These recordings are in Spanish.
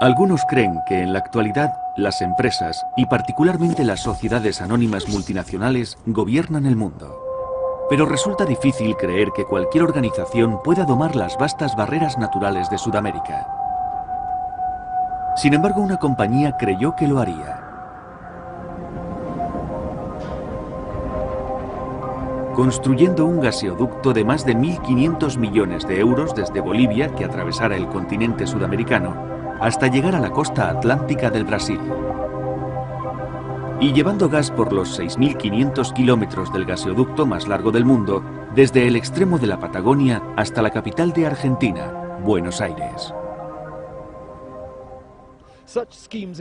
Algunos creen que en la actualidad las empresas, y particularmente las sociedades anónimas multinacionales, gobiernan el mundo. Pero resulta difícil creer que cualquier organización pueda domar las vastas barreras naturales de Sudamérica. Sin embargo, una compañía creyó que lo haría. Construyendo un gaseoducto de más de 1.500 millones de euros desde Bolivia, que atravesara el continente sudamericano, hasta llegar a la costa atlántica del Brasil. Y llevando gas por los 6.500 kilómetros del gaseoducto más largo del mundo, desde el extremo de la Patagonia hasta la capital de Argentina, Buenos Aires.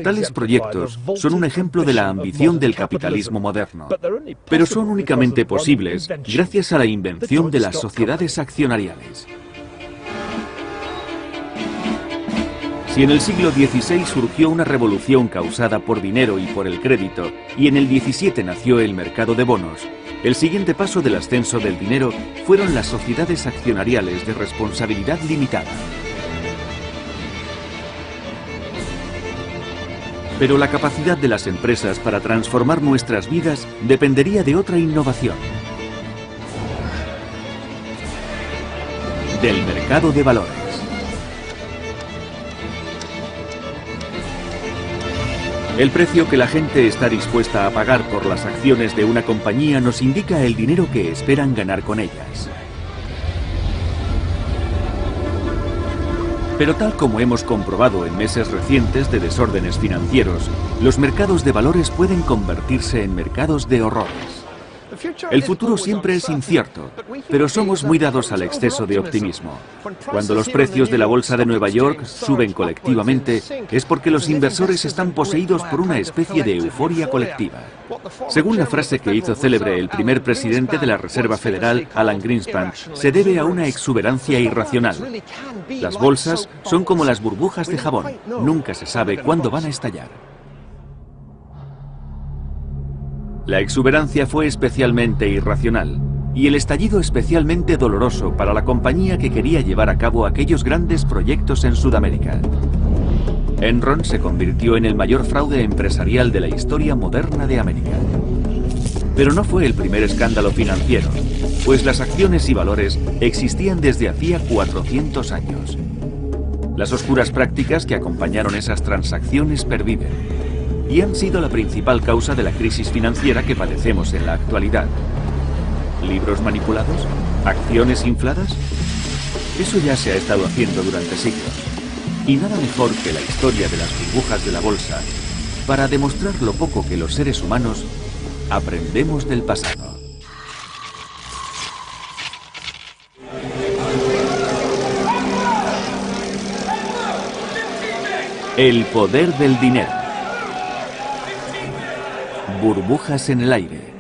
Tales proyectos son un ejemplo de la ambición del capitalismo moderno, pero son únicamente posibles gracias a la invención de las sociedades accionariales. Si en el siglo XVI surgió una revolución causada por dinero y por el crédito, y en el XVII nació el mercado de bonos, el siguiente paso del ascenso del dinero fueron las sociedades accionariales de responsabilidad limitada. Pero la capacidad de las empresas para transformar nuestras vidas dependería de otra innovación: del mercado de valores. El precio que la gente está dispuesta a pagar por las acciones de una compañía nos indica el dinero que esperan ganar con ellas. Pero tal como hemos comprobado en meses recientes de desórdenes financieros, los mercados de valores pueden convertirse en mercados de horrores. El futuro siempre es incierto, pero somos muy dados al exceso de optimismo. Cuando los precios de la bolsa de Nueva York suben colectivamente, es porque los inversores están poseídos por una especie de euforia colectiva. Según la frase que hizo célebre el primer presidente de la Reserva Federal, Alan Greenspan, se debe a una exuberancia irracional. Las bolsas son como las burbujas de jabón, nunca se sabe cuándo van a estallar. La exuberancia fue especialmente irracional y el estallido especialmente doloroso para la compañía que quería llevar a cabo aquellos grandes proyectos en Sudamérica. Enron se convirtió en el mayor fraude empresarial de la historia moderna de América. Pero no fue el primer escándalo financiero, pues las acciones y valores existían desde hacía 400 años. Las oscuras prácticas que acompañaron esas transacciones perviven y han sido la principal causa de la crisis financiera que padecemos en la actualidad. ¿Libros manipulados? ¿Acciones infladas? Eso ya se ha estado haciendo durante siglos. Y nada mejor que la historia de las burbujas de la bolsa para demostrar lo poco que los seres humanos aprendemos del pasado. El poder del dinero. Burbujas en el aire.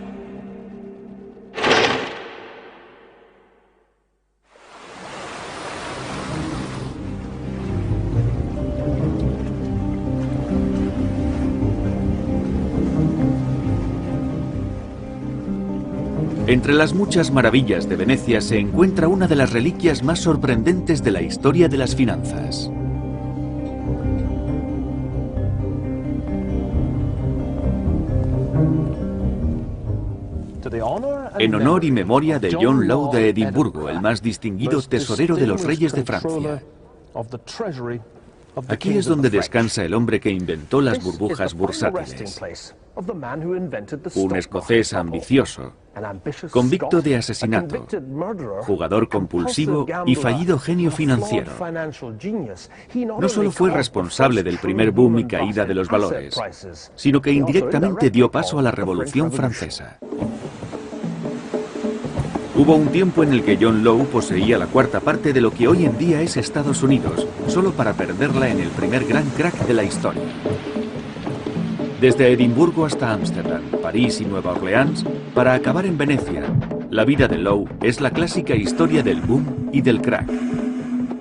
Entre las muchas maravillas de Venecia se encuentra una de las reliquias más sorprendentes de la historia de las finanzas. En honor y memoria de John Law de Edimburgo, el más distinguido tesorero de los reyes de Francia. Aquí es donde descansa el hombre que inventó las burbujas bursátiles. Un escocés ambicioso, convicto de asesinato, jugador compulsivo y fallido genio financiero. No solo fue responsable del primer boom y caída de los valores, sino que indirectamente dio paso a la Revolución Francesa. Hubo un tiempo en el que John Law poseía la cuarta parte de lo que hoy en día es Estados Unidos, solo para perderla en el primer gran crack de la historia. Desde Edimburgo hasta Ámsterdam, París y Nueva Orleans, para acabar en Venecia, la vida de Law es la clásica historia del boom y del crack.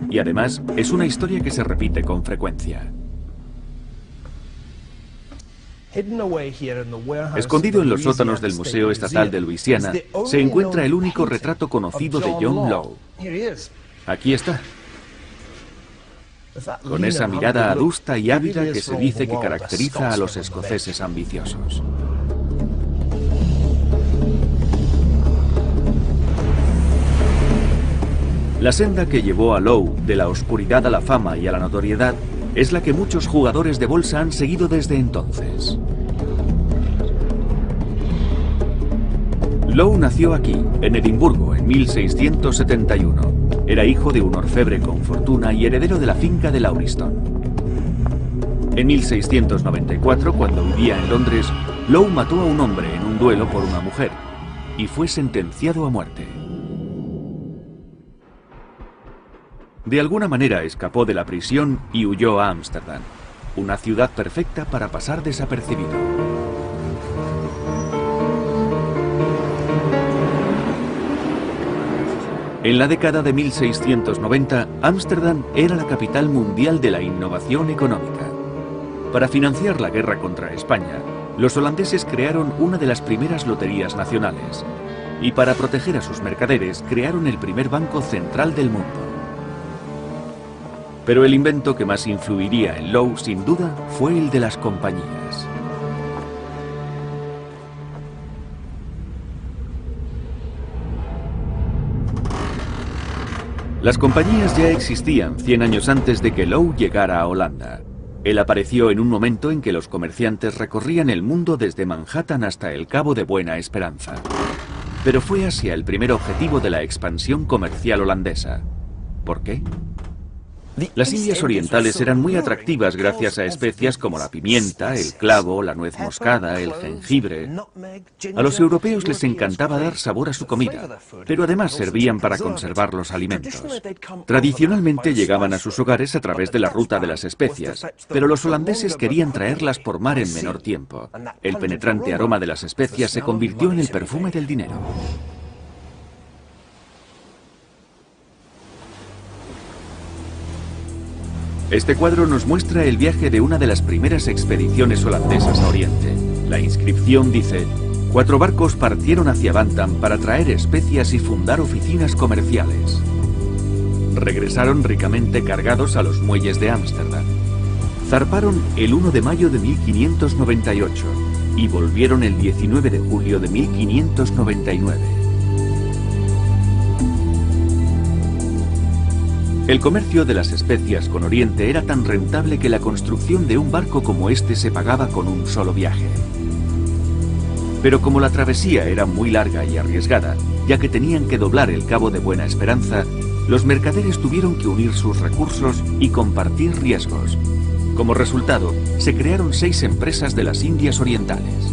Y además es una historia que se repite con frecuencia. Escondido en los sótanos del Museo Estatal de Luisiana, se encuentra el único retrato conocido de John Law. Aquí está. con esa mirada adusta y ávida que se dice que caracteriza a los escoceses ambiciosos. La senda que llevó a Lowe de la oscuridad a la fama y a la notoriedad es la que muchos jugadores de bolsa han seguido desde entonces. Lowe nació aquí, en Edimburgo, en 1671. Era hijo de un orfebre con fortuna y heredero de la finca de Lauriston. En 1694, cuando vivía en Londres, Lowe mató a un hombre en un duelo por una mujer y fue sentenciado a muerte. De alguna manera escapó de la prisión y huyó a Ámsterdam, una ciudad perfecta para pasar desapercibido. En la década de 1690, Ámsterdam era la capital mundial de la innovación económica. Para financiar la guerra contra España, los holandeses crearon una de las primeras loterías nacionales y para proteger a sus mercaderes crearon el primer banco central del mundo. Pero el invento que más influiría en Lowe, sin duda, fue el de las compañías. Las compañías ya existían 100 años antes de que Lowe llegara a Holanda. Él apareció en un momento en que los comerciantes recorrían el mundo desde Manhattan hasta el Cabo de Buena Esperanza. Pero fue hacia el primer objetivo de la expansión comercial holandesa. ¿Por qué? Las Indias Orientales eran muy atractivas gracias a especias como la pimienta, el clavo, la nuez moscada, el jengibre. A los europeos les encantaba dar sabor a su comida, pero además servían para conservar los alimentos. Tradicionalmente llegaban a sus hogares a través de la ruta de las especias, pero los holandeses querían traerlas por mar en menor tiempo. El penetrante aroma de las especias se convirtió en el perfume del dinero. Este cuadro nos muestra el viaje de una de las primeras expediciones holandesas a Oriente. La inscripción dice: 4 barcos partieron hacia Bantam para traer especias y fundar oficinas comerciales. Regresaron ricamente cargados a los muelles de Ámsterdam. Zarparon el 1 de mayo de 1598 y volvieron el 19 de julio de 1599. El comercio de las especias con Oriente era tan rentable que la construcción de un barco como este se pagaba con un solo viaje. Pero como la travesía era muy larga y arriesgada, ya que tenían que doblar el Cabo de Buena Esperanza, los mercaderes tuvieron que unir sus recursos y compartir riesgos. Como resultado, se crearon 6 empresas de las Indias Orientales.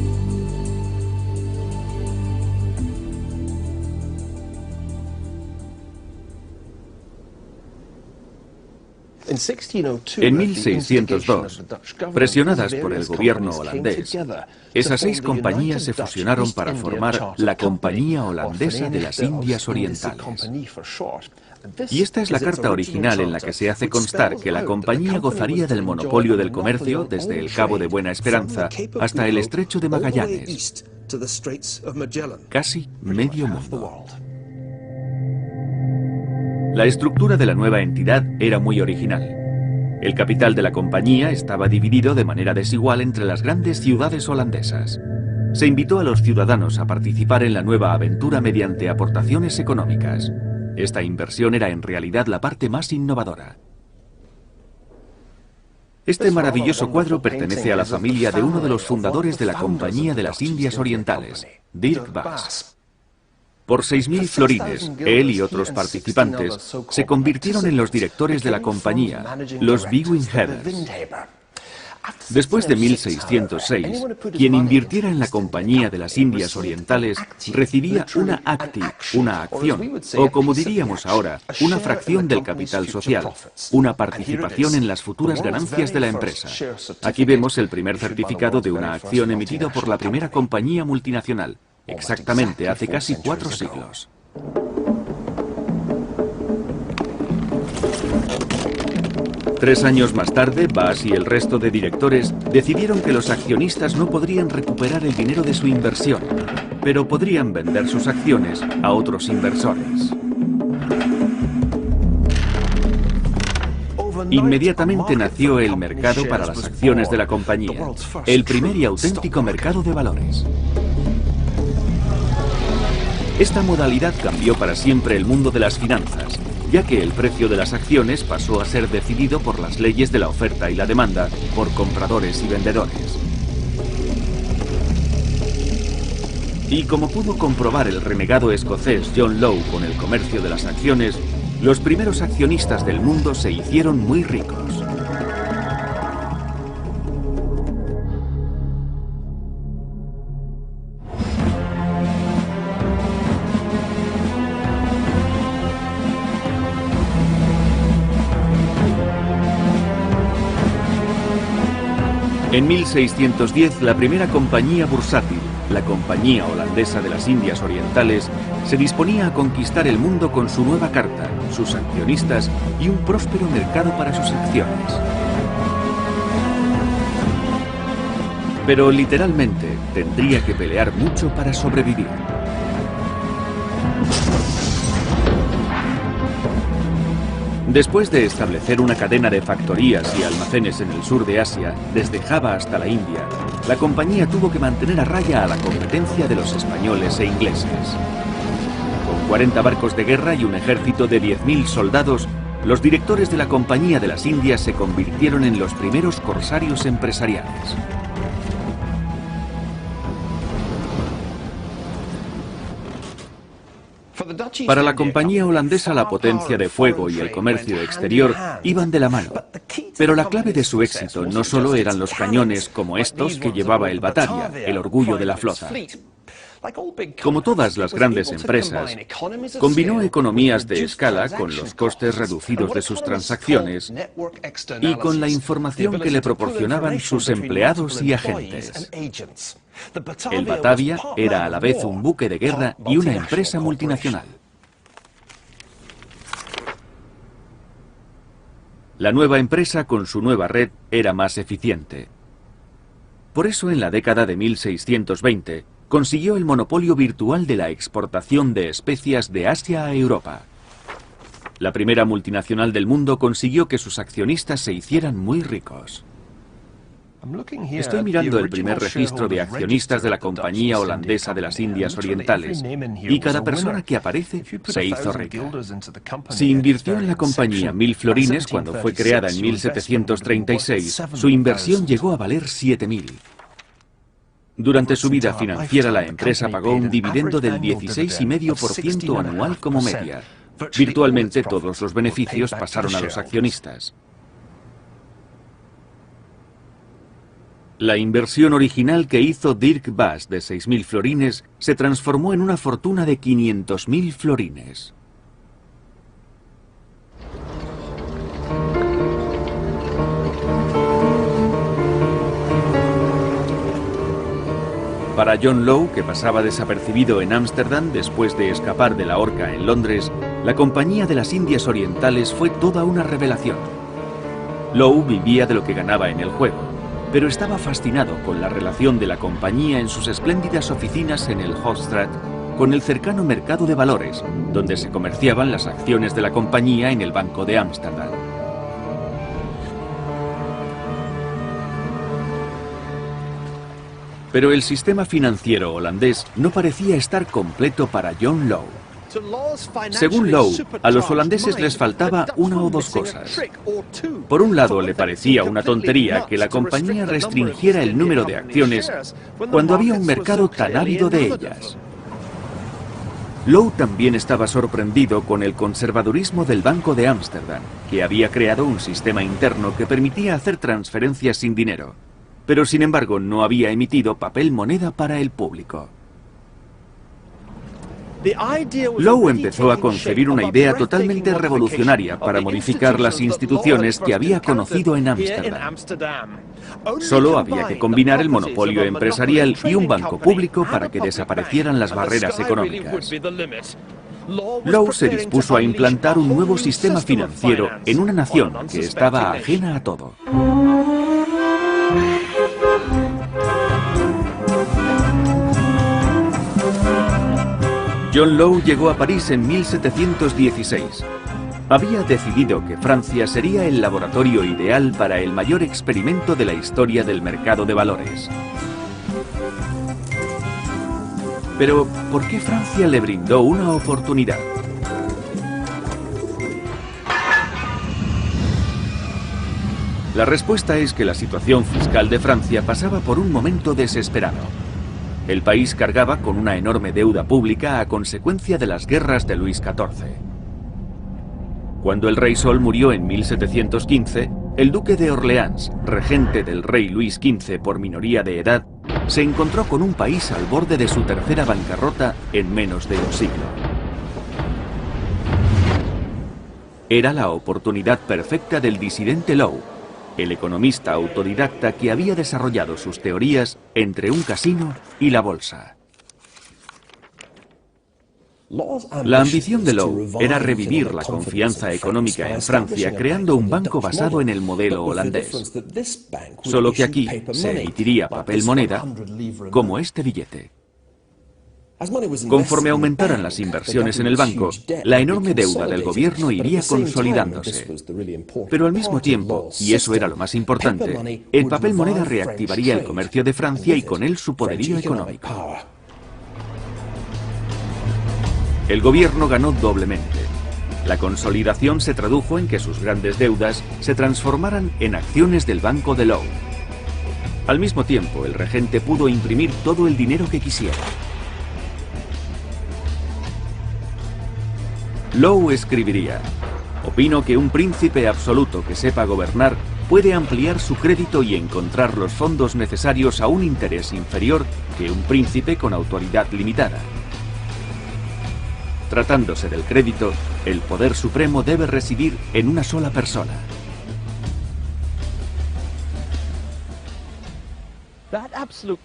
En 1602, presionadas por el gobierno holandés, esas 6 compañías se fusionaron para formar la Compañía Holandesa de las Indias Orientales. Y esta es la carta original en la que se hace constar que la compañía gozaría del monopolio del comercio desde el Cabo de Buena Esperanza hasta el Estrecho de Magallanes, casi medio mundo. La estructura de la nueva entidad era muy original. El capital de la compañía estaba dividido de manera desigual entre las grandes ciudades holandesas. Se invitó a los ciudadanos a participar en la nueva aventura mediante aportaciones económicas. Esta inversión era en realidad la parte más innovadora. Este maravilloso cuadro pertenece a la familia de uno de los fundadores de la Compañía de las Indias Orientales, Dirk Bass. Por 6.000 florines, él y otros participantes se convirtieron en los directores de la compañía, los Bewinghebers. Después de 1606, quien invirtiera en la Compañía de las Indias Orientales recibía una acti, una acción, o como diríamos ahora, una fracción del capital social, una participación en las futuras ganancias de la empresa. Aquí vemos el primer certificado de una acción emitido por la primera compañía multinacional, exactamente hace casi 4 siglos. Tres años más tarde, Bass y el resto de directores decidieron que los accionistas no podrían recuperar el dinero de su inversión, pero podrían vender sus acciones a otros inversores. Inmediatamente nació el mercado para las acciones de la compañía, el primer y auténtico mercado de valores. Esta modalidad cambió para siempre el mundo de las finanzas, ya que el precio de las acciones pasó a ser decidido por las leyes de la oferta y la demanda, por compradores y vendedores. Y como pudo comprobar el renegado escocés John Law con el comercio de las acciones, los primeros accionistas del mundo se hicieron muy ricos. En 1610, la primera compañía bursátil, la Compañía Holandesa de las Indias Orientales, se disponía a conquistar el mundo con su nueva carta, sus accionistas y un próspero mercado para sus acciones. Pero literalmente tendría que pelear mucho para sobrevivir. Después de establecer una cadena de factorías y almacenes en el sur de Asia, desde Java hasta la India, la compañía tuvo que mantener a raya a la competencia de los españoles e ingleses. Con 40 barcos de guerra y un ejército de 10.000 soldados, los directores de la Compañía de las Indias se convirtieron en los primeros corsarios empresariales. Para la compañía holandesa, la potencia de fuego y el comercio exterior iban de la mano. Pero la clave de su éxito no solo eran los cañones como estos que llevaba el Batavia, el orgullo de la flota. Como todas las grandes empresas, combinó economías de escala con los costes reducidos de sus transacciones y con la información que le proporcionaban sus empleados y agentes. El Batavia era a la vez un buque de guerra y una empresa multinacional. La nueva empresa, con su nueva red, era más eficiente. Por eso, en la década de 1620, consiguió el monopolio virtual de la exportación de especias de Asia a Europa. La primera multinacional del mundo consiguió que sus accionistas se hicieran muy ricos. Estoy mirando el primer registro de accionistas de la Compañía Holandesa de las Indias Orientales, y cada persona que aparece se hizo rica. Si invirtió en la compañía 1.000 florines cuando fue creada en 1736, su inversión llegó a valer 7.000. Durante su vida financiera, la empresa pagó un dividendo del 16,5% anual como media. Virtualmente todos los beneficios pasaron a los accionistas. La inversión original que hizo Dirk Bass de 6.000 florines se transformó en una fortuna de 500.000 florines. Para John Law, que pasaba desapercibido en Ámsterdam después de escapar de la horca en Londres, la Compañía de las Indias Orientales fue toda una revelación. Law vivía de lo que ganaba en el juego, pero estaba fascinado con la relación de la compañía en sus espléndidas oficinas en el Hoogstraat con el cercano mercado de valores, donde se comerciaban las acciones de la compañía en el Banco de Ámsterdam. Pero el sistema financiero holandés no parecía estar completo para John Law. Según Law, a los holandeses les faltaba una o dos cosas. Por un lado, le parecía una tontería que la compañía restringiera el número de acciones cuando había un mercado tan ávido de ellas. Law también estaba sorprendido con el conservadurismo del Banco de Ámsterdam, que había creado un sistema interno que permitía hacer transferencias sin dinero, pero sin embargo no había emitido papel moneda para el público. Law empezó a concebir una idea totalmente revolucionaria para modificar las instituciones que había conocido en Ámsterdam. Solo había que combinar el monopolio empresarial y un banco público para que desaparecieran las barreras económicas. Law se dispuso a implantar un nuevo sistema financiero en una nación que estaba ajena a todo. John Law llegó a París en 1716. había decidido que Francia sería el laboratorio ideal para el mayor experimento de la historia del mercado de valores. Pero, ¿por qué Francia le brindó una oportunidad? La respuesta es que la situación fiscal de Francia pasaba por un momento desesperado. El país cargaba con una enorme deuda pública a consecuencia de las guerras de Luis XIV. Cuando el rey Sol murió en 1715, el duque de Orleans, regente del rey Luis XV por minoría de edad, se encontró con un país al borde de su tercera bancarrota en menos de un siglo. Era la oportunidad perfecta del disidente Lowe, el economista autodidacta que había desarrollado sus teorías entre un casino y la bolsa. La ambición de Lowe era revivir la confianza económica en Francia creando un banco basado en el modelo holandés. Solo que aquí se emitiría papel moneda como este billete. Conforme aumentaran las inversiones en el banco, la enorme deuda del gobierno iría consolidándose. Pero al mismo tiempo, y eso era lo más importante, el papel moneda reactivaría el comercio de Francia y con él su poderío económico. El gobierno ganó doblemente. La consolidación se tradujo en que sus grandes deudas se transformaran en acciones del Banco de Lowe. Al mismo tiempo, el regente pudo imprimir todo el dinero que quisiera. Lowe escribiría: opino que un príncipe absoluto que sepa gobernar puede ampliar su crédito y encontrar los fondos necesarios a un interés inferior que un príncipe con autoridad limitada. Tratándose del crédito, el poder supremo debe residir en una sola persona.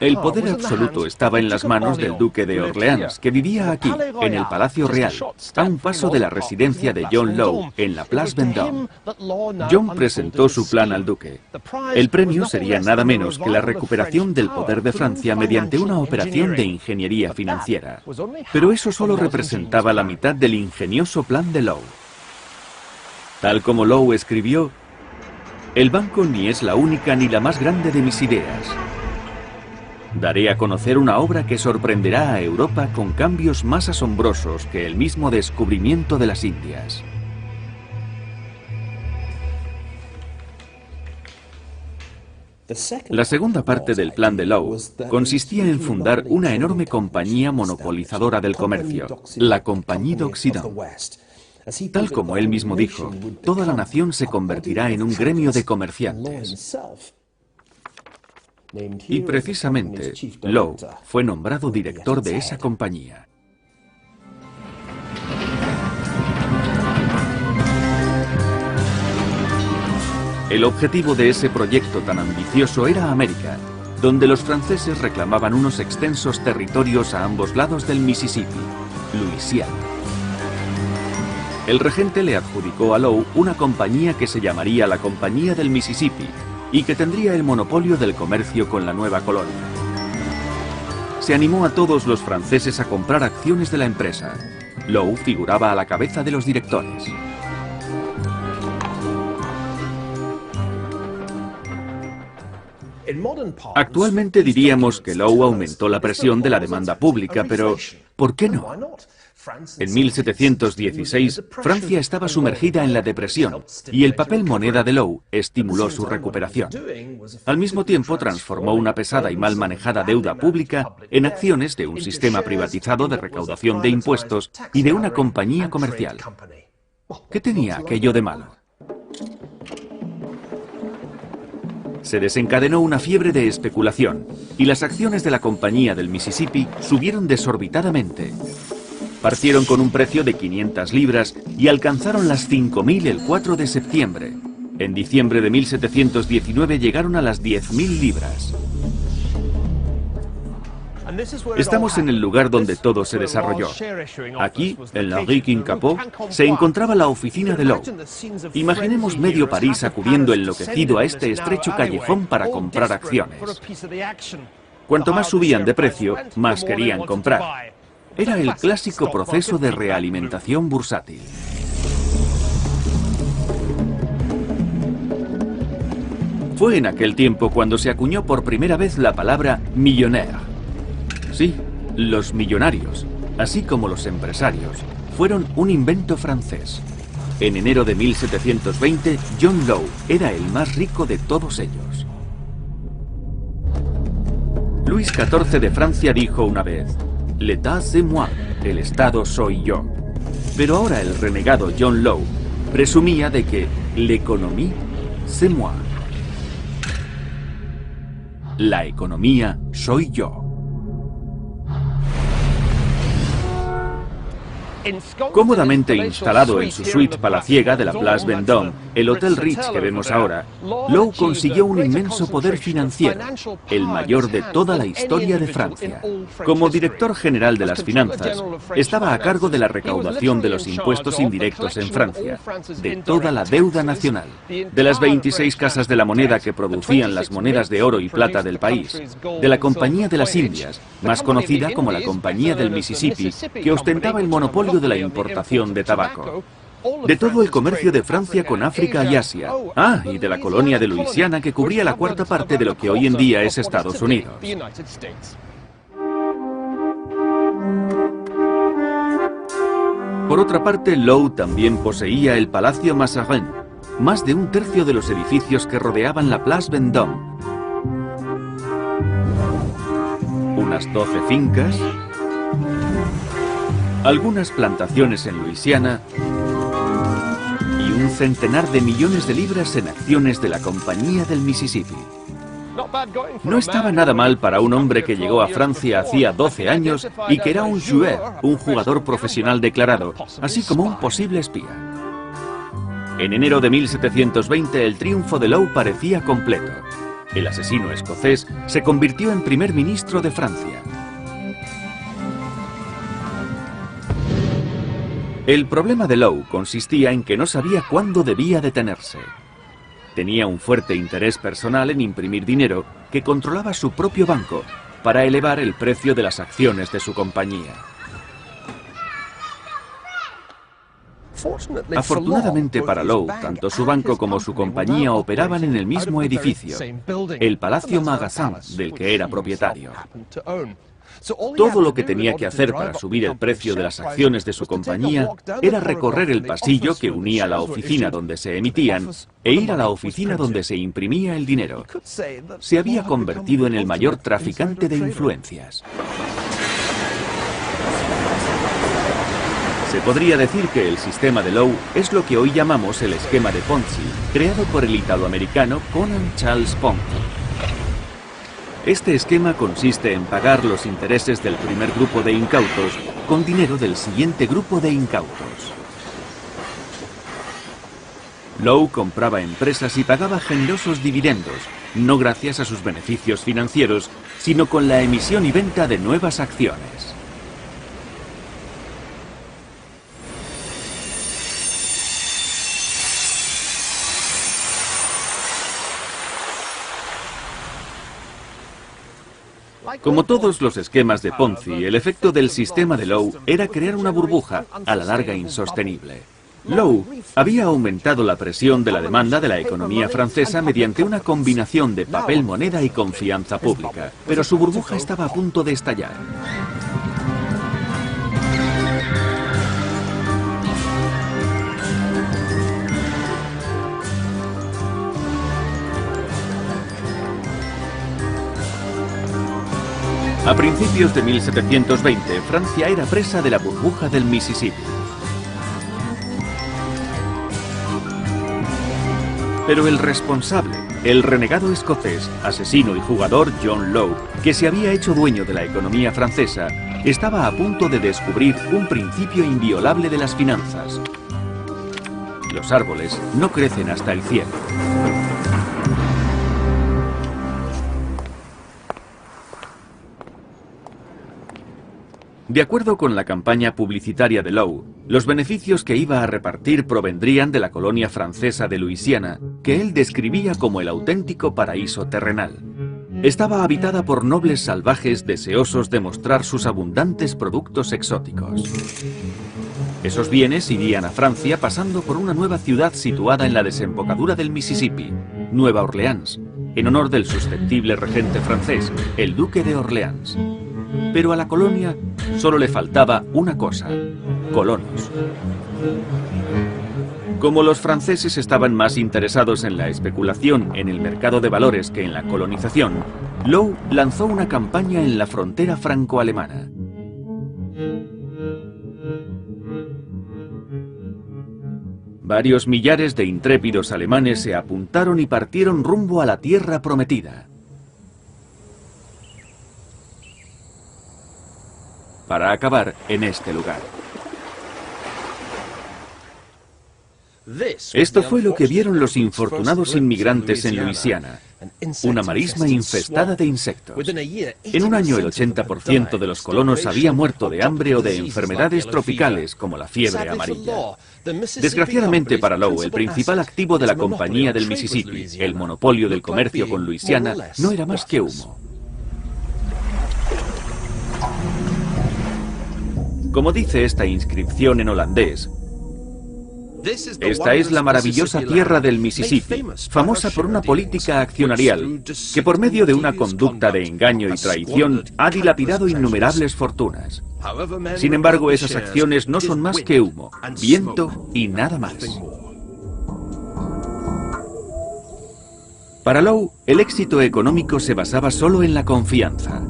El poder absoluto estaba en las manos del duque de Orleans, que vivía aquí, en el Palacio Real, a un paso de la residencia de John Lowe, en la Place Vendôme. John presentó su plan al duque. El premio sería nada menos que la recuperación del poder de Francia mediante una operación de ingeniería financiera. Pero eso solo representaba la mitad del ingenioso plan de Lowe. Tal como Lowe escribió: el banco ni es la única ni la más grande de mis ideas. Daré a conocer una obra que sorprenderá a Europa con cambios más asombrosos que el mismo descubrimiento de las Indias. La segunda parte del plan de Lowe consistía en fundar una enorme compañía monopolizadora del comercio, la Compagnie d'Occident. Tal como él mismo dijo, toda la nación se convertirá en un gremio de comerciantes. Y precisamente, Lowe fue nombrado director de esa compañía. El objetivo de ese proyecto tan ambicioso era América, donde los franceses reclamaban unos extensos territorios a ambos lados del Mississippi, Luisiana. El regente le adjudicó a Lowe una compañía que se llamaría la Compañía del Mississippi y que tendría el monopolio del comercio con la nueva colonia. Se animó a todos los franceses a comprar acciones de la empresa. Lowe figuraba a la cabeza de los directores. Actualmente diríamos que Lowe aumentó la presión de la demanda pública, pero ¿por qué no? En 1716, Francia estaba sumergida en la depresión y el papel moneda de Lowe estimuló su recuperación. Al mismo tiempo, transformó una pesada y mal manejada deuda pública en acciones de un sistema privatizado de recaudación de impuestos y de una compañía comercial. ¿Qué tenía aquello de malo? Se desencadenó una fiebre de especulación y las acciones de la Compañía del Mississippi subieron desorbitadamente. Partieron con un precio de 500 libras y alcanzaron las 5.000 el 4 de septiembre. En diciembre de 1719 llegaron a las 10.000 libras. Estamos en el lugar donde todo se desarrolló. Aquí, en la rue Quincapot, se encontraba la oficina de Lowe. Imaginemos medio París acudiendo enloquecido a este estrecho callejón para comprar acciones. Cuanto más subían de precio, más querían comprar. Era el clásico proceso de realimentación bursátil. Fue en aquel tiempo cuando se acuñó por primera vez la palabra millionaire. Sí, los millonarios, así como los empresarios, fueron un invento francés. En enero de 1720, John Law era el más rico de todos ellos. Luis XIV de Francia dijo una vez: «L'État c'est moi», el Estado soy yo. Pero ahora el renegado John Law presumía de que «l'économie c'est moi». La economía soy yo. Cómodamente instalado en su suite palaciega de la Place Vendôme, el Hotel Ritz que vemos ahora, Law consiguió un inmenso poder financiero, el mayor de toda la historia de Francia. Como director general de las finanzas, estaba a cargo de la recaudación de los impuestos indirectos en Francia, de toda la deuda nacional, de las 26 casas de la moneda que producían las monedas de oro y plata del país, de la Compañía de las Indias, más conocida como la Compañía del Mississippi, que ostentaba el monopolio de la importación de tabaco, de todo el comercio de Francia con África y Asia, y de la colonia de Luisiana que cubría la cuarta parte de lo que hoy en día es Estados Unidos. Por otra parte, Law también poseía el Palacio Mazarin, más de un tercio de los edificios que rodeaban la Place Vendôme, unas 12 fincas, algunas plantaciones en Luisiana y un centenar de millones de libras en acciones de la Compañía del Mississippi. No estaba nada mal para un hombre que llegó a Francia hacía 12 años y que era un joueur, un jugador profesional declarado, así como un posible espía. En enero de 1720 el triunfo de Law parecía completo. El asesino escocés se convirtió en primer ministro de Francia. El problema de Law consistía en que no sabía cuándo debía detenerse. Tenía un fuerte interés personal en imprimir dinero que controlaba su propio banco para elevar el precio de las acciones de su compañía. Afortunadamente para Law, tanto su banco como su compañía operaban en el mismo edificio, el Palacio Magasin, del que era propietario. Todo lo que tenía que hacer para subir el precio de las acciones de su compañía era recorrer el pasillo que unía la oficina donde se emitían e ir a la oficina donde se imprimía el dinero. Se había convertido en el mayor traficante de influencias. Se podría decir que el sistema de Law es lo que hoy llamamos el esquema de Ponzi, creado por el italoamericano Conan Charles Ponzi. Este esquema consiste en pagar los intereses del primer grupo de incautos con dinero del siguiente grupo de incautos. Law compraba empresas y pagaba generosos dividendos, no gracias a sus beneficios financieros, sino con la emisión y venta de nuevas acciones. Como todos los esquemas de Ponzi, el efecto del sistema de Law era crear una burbuja, a la larga insostenible. Law había aumentado la presión de la demanda de la economía francesa mediante una combinación de papel moneda y confianza pública, pero su burbuja estaba a punto de estallar. A principios de 1720, Francia era presa de la burbuja del Mississippi. Pero el responsable, el renegado escocés, asesino y jugador John Law, que se había hecho dueño de la economía francesa, estaba a punto de descubrir un principio inviolable de las finanzas. Los árboles no crecen hasta el cielo. De acuerdo con la campaña publicitaria de Law, los beneficios que iba a repartir provendrían de la colonia francesa de Luisiana, que él describía como el auténtico paraíso terrenal. Estaba habitada por nobles salvajes deseosos de mostrar sus abundantes productos exóticos. Esos bienes irían a Francia pasando por una nueva ciudad situada en la desembocadura del Mississippi, Nueva Orleans, en honor del susceptible regente francés, el duque de Orleans. Pero a la colonia solo le faltaba una cosa: colonos. Como los franceses estaban más interesados en la especulación en el mercado de valores que en la colonización, Low lanzó una campaña en la frontera franco-alemana. Varios millares de intrépidos alemanes se apuntaron y partieron rumbo a la tierra prometida. Para acabar en este lugar. Esto fue lo que vieron los infortunados inmigrantes en Luisiana, una marisma infestada de insectos. En un año el 80% de los colonos había muerto de hambre o de enfermedades tropicales como la fiebre amarilla. Desgraciadamente para Low, el principal activo de la Compañía del Mississippi, el monopolio del comercio con Luisiana, no era más que humo. Como dice esta inscripción en holandés, esta es la maravillosa tierra del Mississippi, famosa por una política accionarial que por medio de una conducta de engaño y traición ha dilapidado innumerables fortunas. Sin embargo, esas acciones no son más que humo, viento y nada más. Para Low, el éxito económico se basaba solo en la confianza,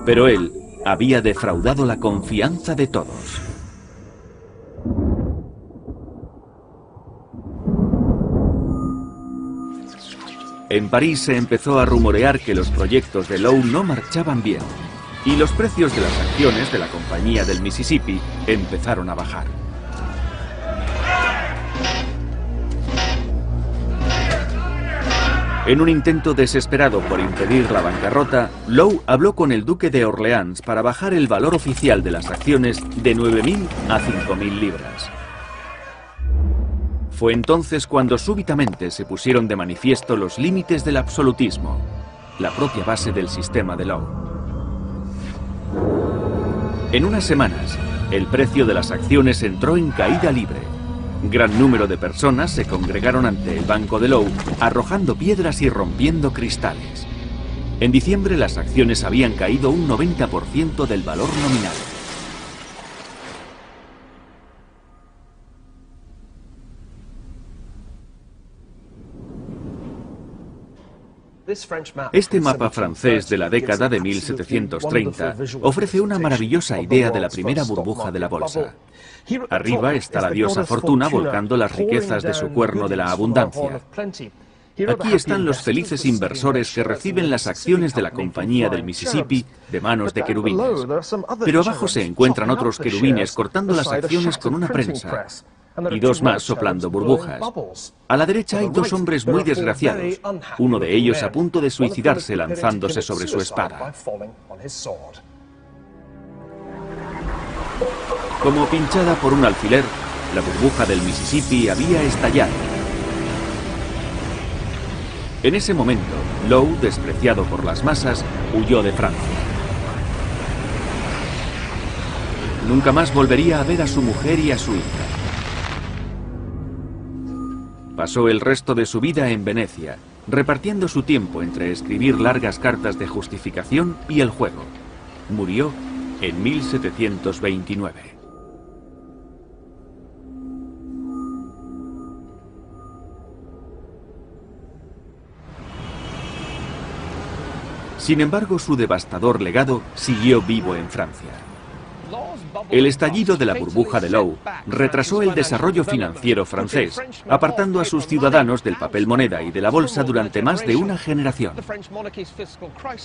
pero él había defraudado la confianza de todos. En París se empezó a rumorear que los proyectos de Low no marchaban bien, y los precios de las acciones de la Compañía del Mississippi empezaron a bajar. En un intento desesperado por impedir la bancarrota, Low habló con el duque de Orleans para bajar el valor oficial de las acciones de 9.000 a 5.000 libras. Fue entonces cuando súbitamente se pusieron de manifiesto los límites del absolutismo, la propia base del sistema de Low. En unas semanas, el precio de las acciones entró en caída libre. Gran número de personas se congregaron ante el banco de Low, arrojando piedras y rompiendo cristales. En diciembre las acciones habían caído un 90% del valor nominal. Este mapa francés de la década de 1730 ofrece una maravillosa idea de la primera burbuja de la bolsa. Arriba está la diosa Fortuna volcando las riquezas de su cuerno de la abundancia. Aquí están los felices inversores que reciben las acciones de la Compañía del Mississippi de manos de querubines. Pero abajo se encuentran otros querubines cortando las acciones con una prensa. Y dos más soplando burbujas. A la derecha hay dos hombres muy desgraciados, uno de ellos a punto de suicidarse lanzándose sobre su espada. Como pinchada por un alfiler, la burbuja del Mississippi había estallado. En ese momento, Low, despreciado por las masas, huyó de Francia. Nunca más volvería a ver a su mujer y a su hija. Pasó el resto de su vida en Venecia, repartiendo su tiempo entre escribir largas cartas de justificación y el juego. Murió en 1729. Sin embargo, su devastador legado siguió vivo en Francia. El estallido de la burbuja de Low retrasó el desarrollo financiero francés, apartando a sus ciudadanos del papel moneda y de la bolsa durante más de una generación.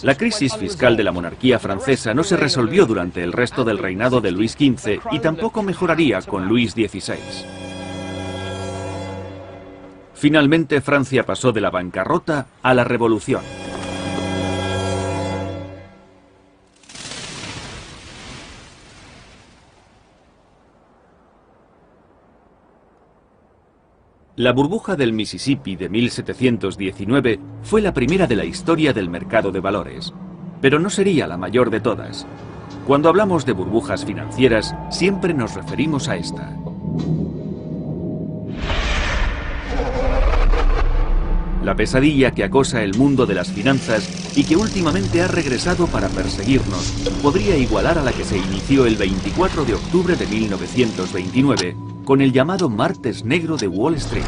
La crisis fiscal de la monarquía francesa no se resolvió durante el resto del reinado de Luis XV y tampoco mejoraría con Luis XVI. Finalmente, Francia pasó de la bancarrota a la revolución. La burbuja del Mississippi de 1719 fue la primera de la historia del mercado de valores, pero no sería la mayor de todas. Cuando hablamos de burbujas financieras, siempre nos referimos a esta. La pesadilla que acosa el mundo de las finanzas y que últimamente ha regresado para perseguirnos podría igualar a la que se inició el 24 de octubre de 1929 con el llamado Martes Negro de Wall Street.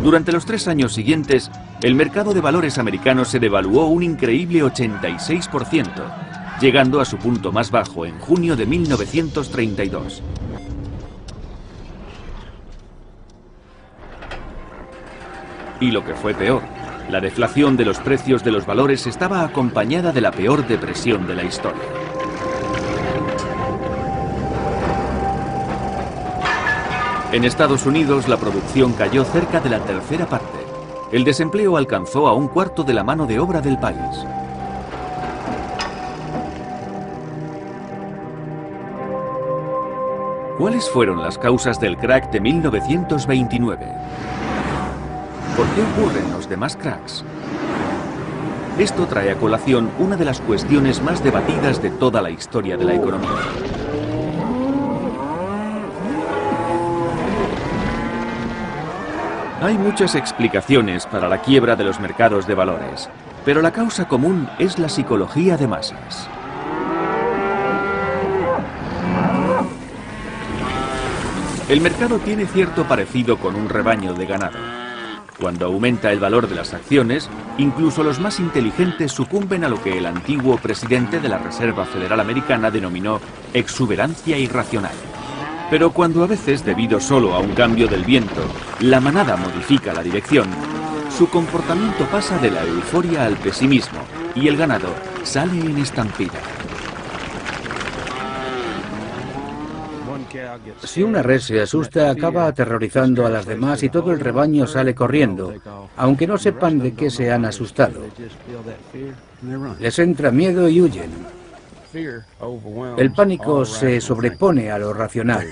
Durante los 3 años siguientes, el mercado de valores americano se devaluó un increíble 86%, llegando a su punto más bajo en junio de 1932. Y lo que fue peor, la deflación de los precios de los valores estaba acompañada de la peor depresión de la historia. En Estados Unidos la producción cayó cerca de la tercera parte. El desempleo alcanzó a 1/4 de la mano de obra del país. ¿Cuáles fueron las causas del crack de 1929? ¿Por qué ocurren los demás cracks? Esto trae a colación una de las cuestiones más debatidas de toda la historia de la economía. Hay muchas explicaciones para la quiebra de los mercados de valores, pero la causa común es la psicología de masas. El mercado tiene cierto parecido con un rebaño de ganado. Cuando aumenta el valor de las acciones, incluso los más inteligentes sucumben a lo que el antiguo presidente de la Reserva Federal Americana denominó exuberancia irracional. Pero cuando a veces, debido solo a un cambio del viento, la manada modifica la dirección, su comportamiento pasa de la euforia al pesimismo y el ganado sale en estampida. Si una res se asusta, acaba aterrorizando a las demás y todo el rebaño sale corriendo, aunque no sepan de qué se han asustado. Les entra miedo y huyen. El pánico se sobrepone a lo racional,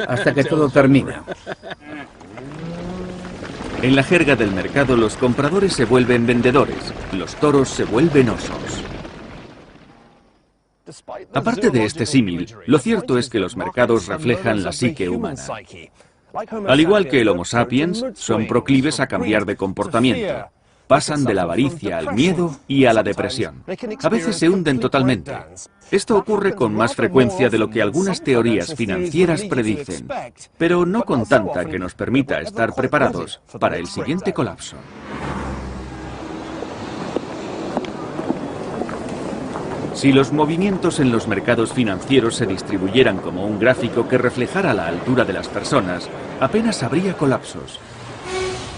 hasta que todo termina. En la jerga del mercado, los compradores se vuelven vendedores, los toros se vuelven osos. Aparte de este símil, lo cierto es que los mercados reflejan la psique humana. Al igual que el Homo sapiens, son proclives a cambiar de comportamiento. Pasan de la avaricia al miedo y a la depresión. A veces se hunden totalmente. Esto ocurre con más frecuencia de lo que algunas teorías financieras predicen, pero no con tanta que nos permita estar preparados para el siguiente colapso. Si los movimientos en los mercados financieros se distribuyeran como un gráfico que reflejara la altura de las personas, apenas habría colapsos.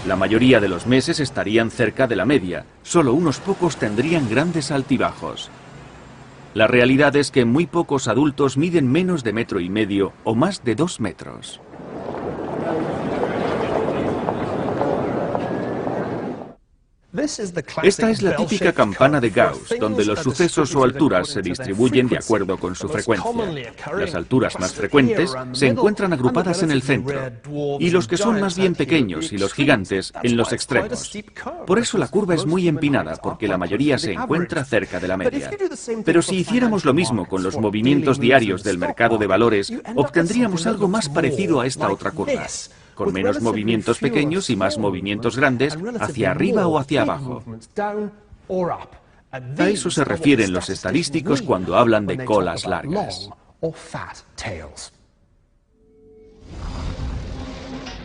La mayoría de los meses estarían cerca de la media, solo unos pocos tendrían grandes altibajos. La realidad es que muy pocos adultos miden menos de 1,5 metros o más de 2 metros. Esta es la típica campana de Gauss, donde los sucesos o alturas se distribuyen de acuerdo con su frecuencia. Las alturas más frecuentes se encuentran agrupadas en el centro, y los que son más bien pequeños y los gigantes en los extremos. Por eso la curva es muy empinada, porque la mayoría se encuentra cerca de la media. Pero si hiciéramos lo mismo con los movimientos diarios del mercado de valores, obtendríamos algo más parecido a esta otra curva, con menos movimientos pequeños y más movimientos grandes hacia arriba o hacia abajo. A eso se refieren los estadísticos cuando hablan de colas largas.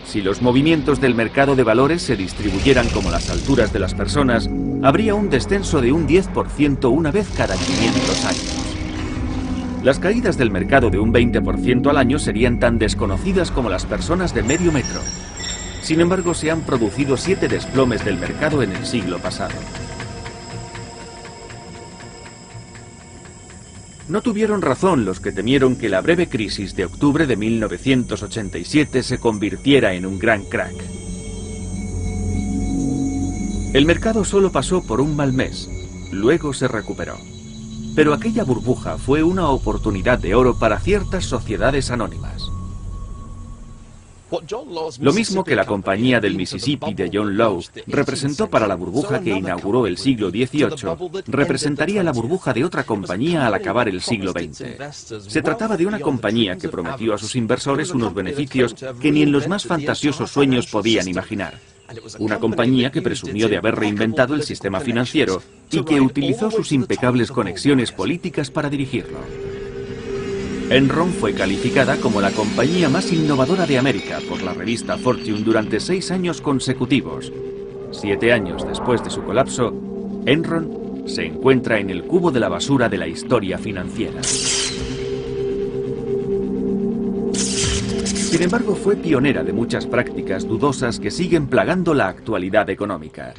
Si los movimientos del mercado de valores se distribuyeran como las alturas de las personas, habría un descenso de un 10% una vez cada 500 años. Las caídas del mercado de un 20% al año serían tan desconocidas como las personas de medio metro. Sin embargo, se han producido 7 desplomes del mercado en el siglo pasado. No tuvieron razón los que temieron que la breve crisis de octubre de 1987 se convirtiera en un gran crack. El mercado solo pasó por un mal mes, luego se recuperó. Pero aquella burbuja fue una oportunidad de oro para ciertas sociedades anónimas. Lo mismo que la compañía del Mississippi de John Low representó para la burbuja que inauguró el siglo XVIII, representaría la burbuja de otra compañía al acabar el siglo XX. Se trataba de una compañía que prometió a sus inversores unos beneficios que ni en los más fantasiosos sueños podían imaginar. Una compañía que presumió de haber reinventado el sistema financiero y que utilizó sus impecables conexiones políticas para dirigirlo. Enron fue calificada como la compañía más innovadora de América por la revista Fortune durante 6 años consecutivos. 7 años después de su colapso, Enron se encuentra en el cubo de la basura de la historia financiera. Sin embargo, fue pionera de muchas prácticas dudosas que siguen plagando la actualidad económica.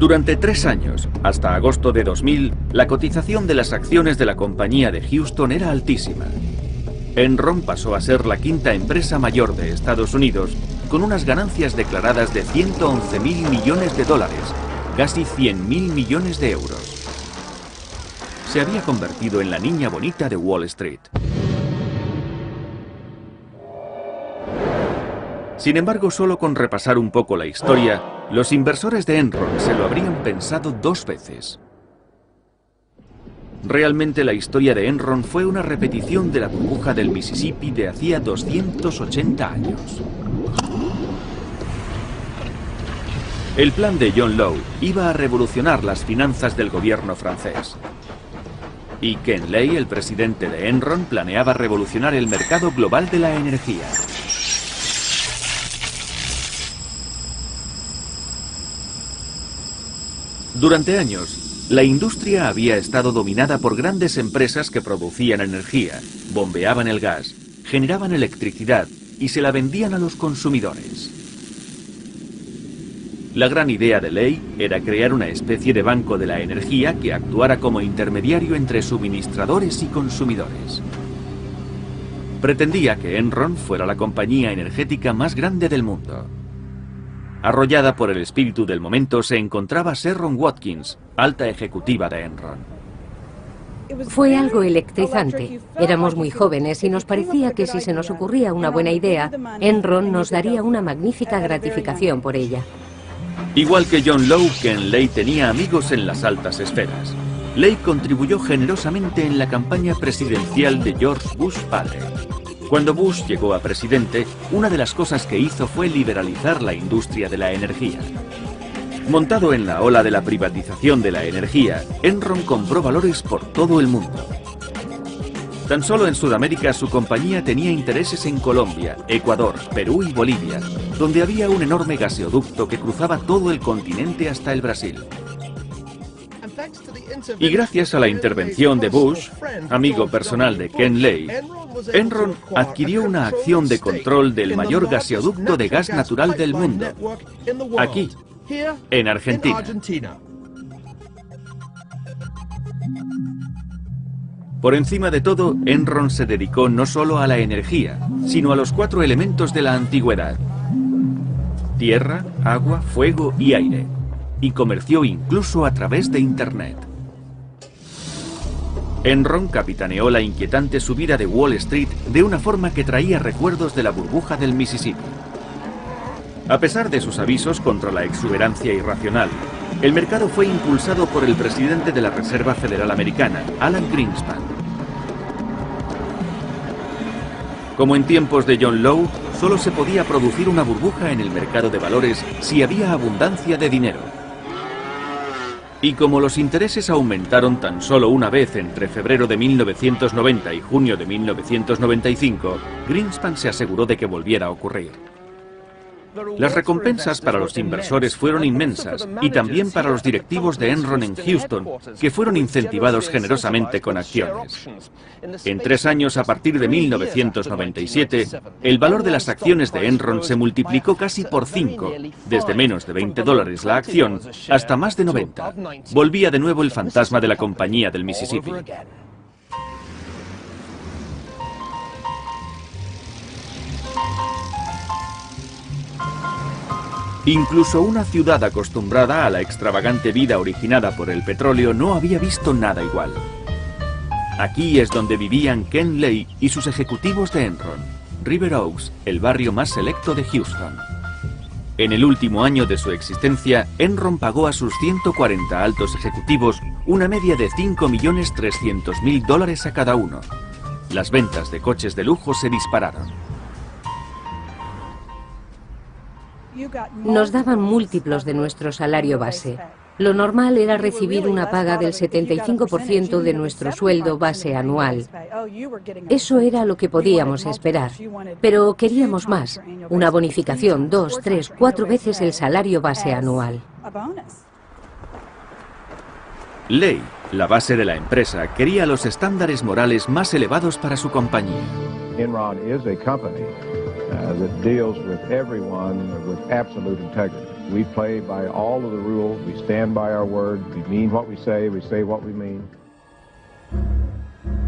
Durante 3 años, hasta agosto de 2000, la cotización de las acciones de la compañía de Houston era altísima. Enron pasó a ser la quinta empresa mayor de Estados Unidos, con unas ganancias declaradas de 111.000 millones de dólares, casi 100.000 millones de euros. Se había convertido en la niña bonita de Wall Street. Sin embargo, solo con repasar un poco la historia, los inversores de Enron se lo habrían pensado 2 veces. Realmente la historia de Enron fue una repetición de la burbuja del Mississippi de hacía 280 años. El plan de John Low iba a revolucionar las finanzas del gobierno francés. Y Ken Lay, el presidente de Enron, planeaba revolucionar el mercado global de la energía. Durante años, la industria había estado dominada por grandes empresas que producían energía, bombeaban el gas, generaban electricidad y se la vendían a los consumidores. La gran idea de Lay era crear una especie de banco de la energía que actuara como intermediario entre suministradores y consumidores. Pretendía que Enron fuera la compañía energética más grande del mundo. Arrollada por el espíritu del momento se encontraba Sharon Watkins, alta ejecutiva de Enron. Fue algo electrizante. Éramos muy jóvenes y nos parecía que si se nos ocurría una buena idea, Enron nos daría una magnífica gratificación por ella. Igual que John Low, Ken Lay tenía amigos en las altas esferas. Lay contribuyó generosamente en la campaña presidencial de George Bush padre. Cuando Bush llegó a presidente, una de las cosas que hizo fue liberalizar la industria de la energía. Montado en la ola de la privatización de la energía, Enron compró valores por todo el mundo. Tan solo en Sudamérica su compañía tenía intereses en Colombia, Ecuador, Perú y Bolivia, donde había un enorme gaseoducto que cruzaba todo el continente hasta el Brasil. Y gracias a la intervención de Bush, amigo personal de Ken Lay, Enron adquirió una acción de control del mayor gaseoducto de gas natural del mundo, aquí, en Argentina. Por encima de todo, Enron se dedicó no solo a la energía, sino a los 4 elementos de la antigüedad: tierra, agua, fuego y aire, y comerció incluso a través de Internet. Enron capitaneó la inquietante subida de Wall Street de una forma que traía recuerdos de la burbuja del Mississippi. A pesar de sus avisos contra la exuberancia irracional, el mercado fue impulsado por el presidente de la Reserva Federal Americana, Alan Greenspan. Como en tiempos de John Low, solo se podía producir una burbuja en el mercado de valores si había abundancia de dinero. Y como los intereses aumentaron tan solo una vez entre febrero de 1990 y junio de 1995, Greenspan se aseguró de que volviera a ocurrir. Las recompensas para los inversores fueron inmensas y también para los directivos de Enron en Houston, que fueron incentivados generosamente con acciones. En 3 años, a partir de 1997, el valor de las acciones de Enron se multiplicó casi por 5, desde menos de $20 la acción hasta más de 90. Volvía de nuevo el fantasma de la compañía del Mississippi. Incluso una ciudad acostumbrada a la extravagante vida originada por el petróleo no había visto nada igual. Aquí es donde vivían Ken Lay y sus ejecutivos de Enron, River Oaks, el barrio más selecto de Houston. En el último año de su existencia, Enron pagó a sus 140 altos ejecutivos una media de $5.300.000 a cada uno. Las ventas de coches de lujo se dispararon. Nos daban múltiplos de nuestro salario base. Lo normal era recibir una paga del 75% de nuestro sueldo base anual. Eso era lo que podíamos esperar. Pero queríamos más, una bonificación 2, 3, 4 veces el salario base anual. Lay, la base de la empresa, quería los estándares morales más elevados para su compañía. Enron is a company that deals with everyone with absolute integrity. We play by all of the rules, we stand by our word, we mean what we say what we mean.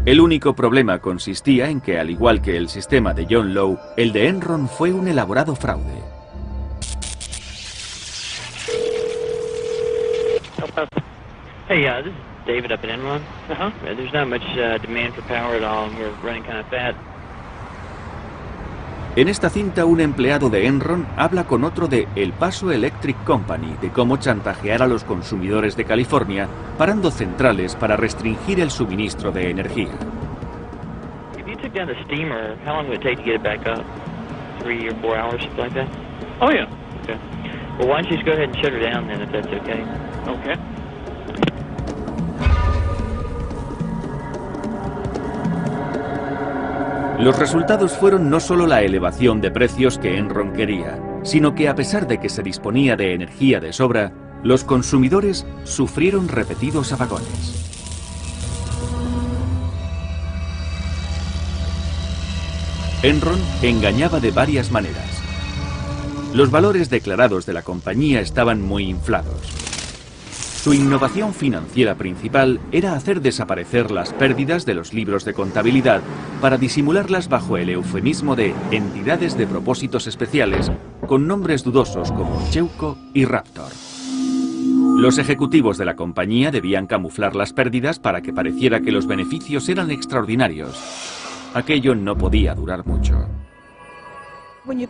El único problema consistía en que, al igual que el sistema de John Lowe, el de Enron fue un elaborado fraude. Hey, this is David up at Enron. There's not much demand for power at all, and we're running kind of fat. En esta cinta, un empleado de Enron habla con otro de El Paso Electric Company de cómo chantajear a los consumidores de California parando centrales para restringir el suministro de energía. If you took down the steamer, how long would it take to get it back up? 3 or 4 hours, something like that? Oh, yeah. Okay. Well, why don't you just go ahead and shut her down then, if that's okay? Okay. Los resultados fueron no solo la elevación de precios que Enron quería, sino que a pesar de que se disponía de energía de sobra, los consumidores sufrieron repetidos apagones. Enron engañaba de varias maneras. Los valores declarados de la compañía estaban muy inflados. Su innovación financiera principal era hacer desaparecer las pérdidas de los libros de contabilidad para disimularlas bajo el eufemismo de entidades de propósitos especiales con nombres dudosos como Cheuco y Raptor. Los ejecutivos de la compañía debían camuflar las pérdidas para que pareciera que los beneficios eran extraordinarios. Aquello no podía durar mucho.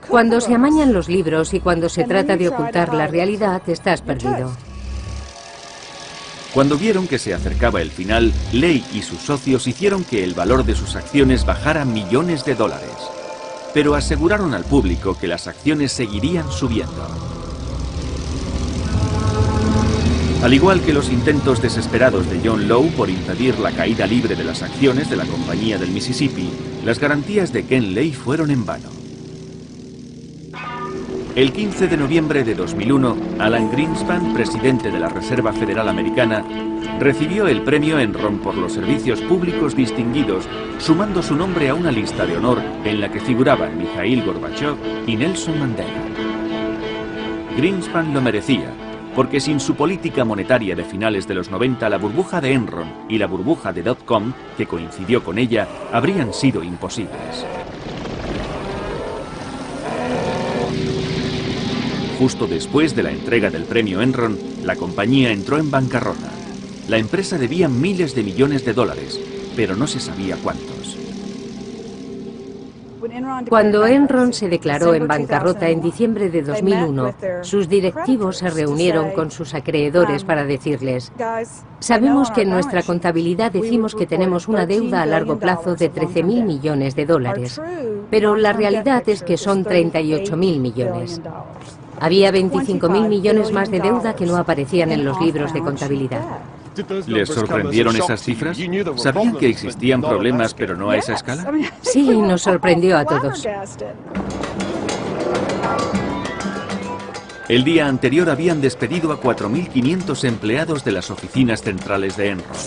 Cuando se amañan los libros y cuando se trata de ocultar la realidad, estás perdido. Cuando vieron que se acercaba el final, Lay y sus socios hicieron que el valor de sus acciones bajara millones de dólares. Pero aseguraron al público que las acciones seguirían subiendo. Al igual que los intentos desesperados de John Lowe por impedir la caída libre de las acciones de la Compañía del Mississippi, las garantías de Ken Lay fueron en vano. El 15 de noviembre de 2001, Alan Greenspan, presidente de la Reserva Federal Americana, recibió el premio Enron por los servicios públicos distinguidos, sumando su nombre a una lista de honor en la que figuraban Mikhail Gorbachev y Nelson Mandela. Greenspan lo merecía, porque sin su política monetaria de finales de los 90, la burbuja de Enron y la burbuja de .com, que coincidió con ella, habrían sido imposibles. Justo después de la entrega del premio Enron, la compañía entró en bancarrota. La empresa debía miles de millones de dólares, pero no se sabía cuántos. Cuando Enron se declaró en bancarrota en diciembre de 2001, sus directivos se reunieron con sus acreedores para decirles: sabemos que en nuestra contabilidad decimos que tenemos una deuda a largo plazo de 13.000 millones de dólares, pero la realidad es que son 38.000 millones. Había 25.000 millones más de deuda que no aparecían en los libros de contabilidad. ¿Les sorprendieron esas cifras? ¿Sabían que existían problemas, pero no a esa escala? Sí, nos sorprendió a todos. El día anterior habían despedido a 4.500 empleados de las oficinas centrales de Enron.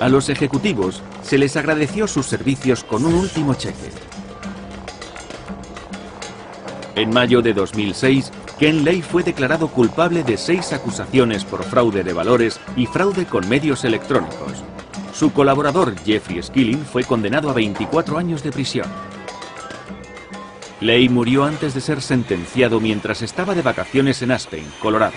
A los ejecutivos se les agradeció sus servicios con un último cheque. En mayo de 2006, Ken Lay fue declarado culpable de 6 acusaciones por fraude de valores y fraude con medios electrónicos. Su colaborador, Jeffrey Skilling, fue condenado a 24 años de prisión. Clay murió antes de ser sentenciado mientras estaba de vacaciones en Aspen, Colorado.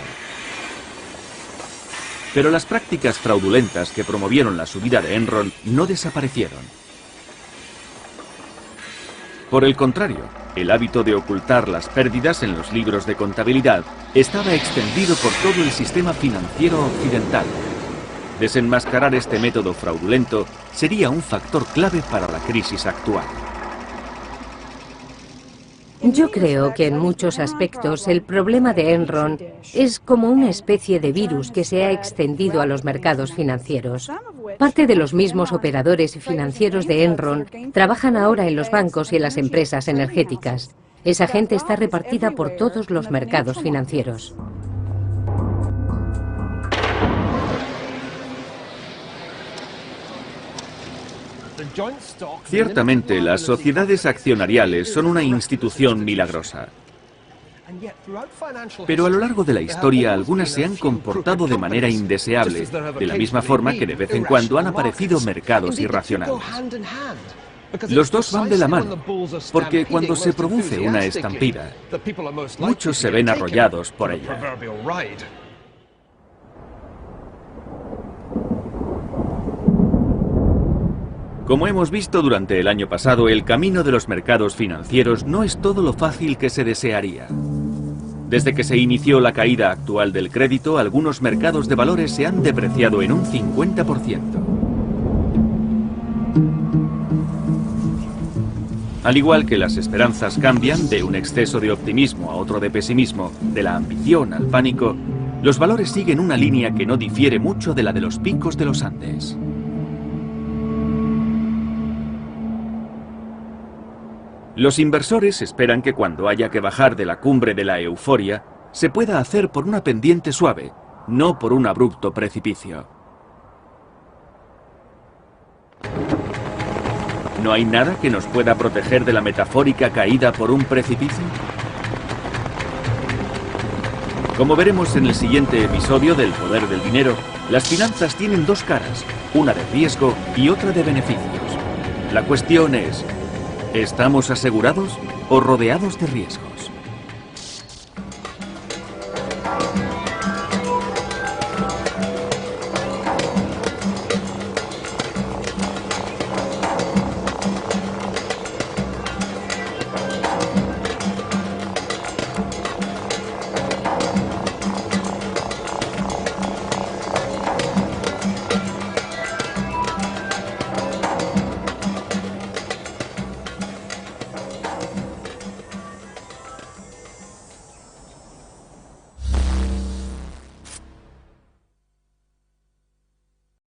Pero las prácticas fraudulentas que promovieron la subida de Enron no desaparecieron. Por el contrario, el hábito de ocultar las pérdidas en los libros de contabilidad estaba extendido por todo el sistema financiero occidental. Desenmascarar este método fraudulento sería un factor clave para la crisis actual. Yo creo que en muchos aspectos el problema de Enron es como una especie de virus que se ha extendido a los mercados financieros. Parte de los mismos operadores financieros de Enron trabajan ahora en los bancos y en las empresas energéticas. Esa gente está repartida por todos los mercados financieros. Ciertamente, las sociedades accionariales son una institución milagrosa. Pero a lo largo de la historia, algunas se han comportado de manera indeseable, de la misma forma que de vez en cuando han aparecido mercados irracionales. Los dos van de la mano, porque cuando se produce una estampida, muchos se ven arrollados por ella. Como hemos visto durante el año pasado, el camino de los mercados financieros no es todo lo fácil que se desearía. Desde que se inició la caída actual del crédito, algunos mercados de valores se han depreciado en un 50%. Al igual que las esperanzas cambian de un exceso de optimismo a otro de pesimismo, de la ambición al pánico, los valores siguen una línea que no difiere mucho de la de los picos de los Andes. Los inversores esperan que cuando haya que bajar de la cumbre de la euforia, se pueda hacer por una pendiente suave, no por un abrupto precipicio. ¿No hay nada que nos pueda proteger de la metafórica caída por un precipicio? Como veremos en el siguiente episodio del Poder del Dinero, las finanzas tienen dos caras, una de riesgo y otra de beneficios. La cuestión es, ¿estamos asegurados o rodeados de riesgos?